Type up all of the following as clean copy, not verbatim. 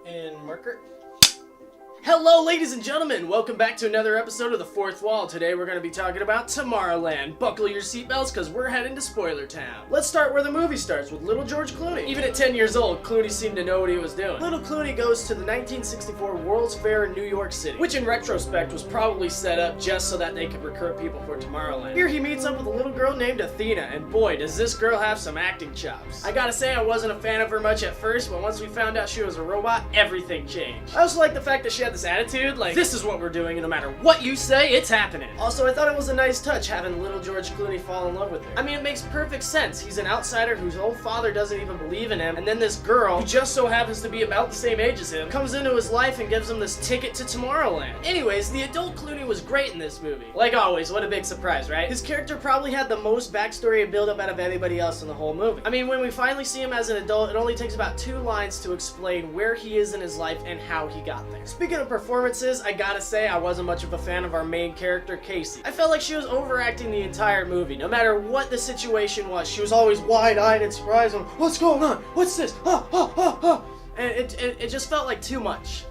and marker. Hello, ladies and gentlemen! Welcome back to another episode of The Fourth Wall. Today we're going to be talking about Tomorrowland. Buckle your seatbelts because we're heading to Spoiler Town. Let's start where the movie starts, with little George Clooney. Even at 10 years old, Clooney seemed to know what he was doing. Little Clooney goes to the 1964 World's Fair in New York City, which in retrospect was probably set up just so that they could recruit people for Tomorrowland. Here he meets up with a little girl named Athena, and boy, does this girl have some acting chops. I gotta say, I wasn't a fan of her much at first, but once we found out she was a robot, everything changed. I also like the fact that she had this attitude, like, this is what we're doing, and no matter what you say, it's happening. Also, I thought it was a nice touch having little George Clooney fall in love with her. I mean, it makes perfect sense. He's an outsider whose own father doesn't even believe in him, and then this girl, who just so happens to be about the same age as him, comes into his life and gives him this ticket to Tomorrowland. Anyways, the adult Clooney was great in this movie. Like always, what a big surprise, right? His character probably had the most backstory and build-up out of anybody else in the whole movie. I mean, when we finally see him as an adult, it only takes about 2 lines to explain where he is in his life and how he got there. Speaking of performances, I gotta say I wasn't much of a fan of our main character, Casey. I felt like she was overacting the entire movie. No matter what the situation was, she was always wide-eyed and surprised on, what's going on? What's this? And it just felt like too much.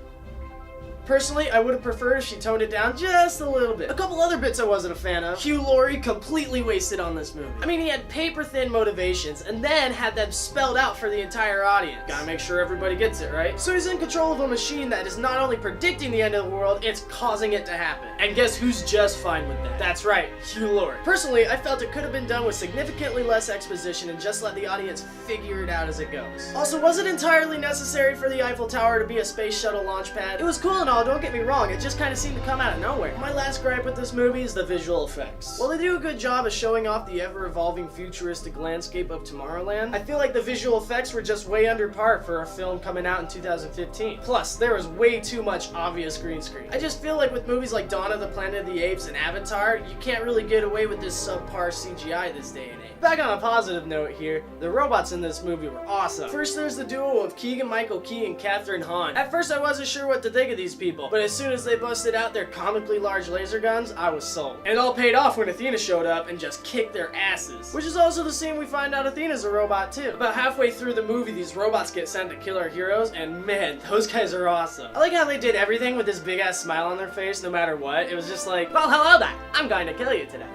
Personally, I would have preferred if she toned it down just a little bit. A couple other bits I wasn't a fan of. Hugh Laurie completely wasted on this movie. I mean, he had paper-thin motivations and then had them spelled out for the entire audience. Gotta make sure everybody gets it, right? So he's in control of a machine that is not only predicting the end of the world, it's causing it to happen. And guess who's just fine with that? That's right, Hugh Laurie. Personally, I felt it could have been done with significantly less exposition and just let the audience figure it out as it goes. Also, was it entirely necessary for the Eiffel Tower to be a space shuttle launch pad? It was cool and all, don't get me wrong, it just kind of seemed to come out of nowhere. My last gripe with this movie is the visual effects. While they do a good job of showing off the ever-evolving futuristic landscape of Tomorrowland, I feel like the visual effects were just way under par for a film coming out in 2015. Plus, there was way too much obvious green screen. I just feel like with movies like Dawn of the Planet of the Apes and Avatar, you can't really get away with this subpar CGI this day and age. Back on a positive note here, the robots in this movie were awesome. First, there's the duo of Keegan-Michael Key and Katherine Hahn. At first, I wasn't sure what to think of these people, but as soon as they busted out their comically large laser guns, I was sold. And it all paid off when Athena showed up and just kicked their asses. Which is also the scene we find out Athena's a robot too. About halfway through the movie, these robots get sent to kill our heroes, and man, those guys are awesome. I like how they did everything with this big-ass smile on their face no matter what. It was just like, well, hello there, I'm going to kill you today.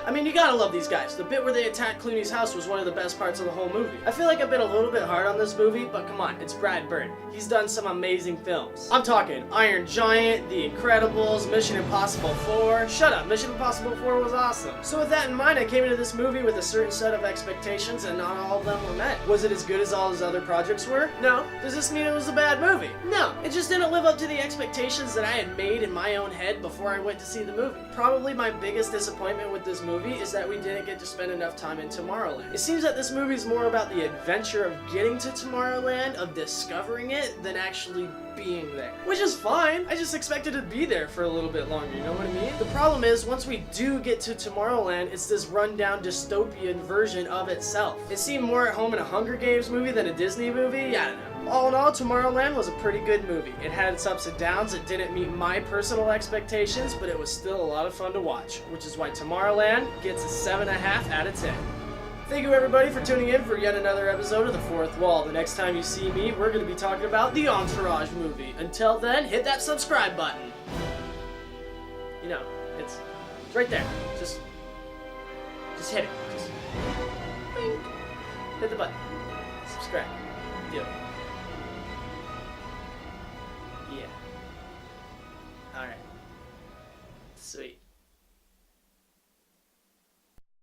I mean, you gotta love these guys. The bit where they attacked Clooney's house was one of the best parts of the whole movie. I feel like I've been a little bit hard on this movie, but come on, it's Brad Bird. He's done some amazing films. I'm talking Iron Giant, The Incredibles, Mission Impossible 4. Shut up, Mission Impossible 4 was awesome. So with that in mind, I came into this movie with a certain set of expectations, and not all of them were met. Was it as good as all his other projects were? No. Does this mean it was a bad movie? No. It just didn't live up to the expectations that I had made in my own head before I went to see the movie. Probably my biggest disappointment with this movie is that we didn't get to spend enough time in Tomorrowland. It seems that this movie is more about the adventure of getting to Tomorrowland, of discovering it, than actually being there. Which is fine. I just expected to be there for a little bit longer, you know what I mean? The problem is, once we do get to Tomorrowland, it's this rundown dystopian version of itself. It seemed more at home in a Hunger Games movie than a Disney movie. I don't know. All in all, Tomorrowland was a pretty good movie. It had its ups and downs, it didn't meet my personal expectations, but it was still a lot of fun to watch, which is why Tomorrowland gets a 7.5 out of 10. Thank you everybody for tuning in for yet another episode of The Fourth Wall. The next time you see me, we're going to be talking about the Entourage movie. Until then, hit that subscribe button. You know, it's right there. Just hit it. Just bing. Hit the button. Subscribe. Do it. Yeah. Alright. Sweet.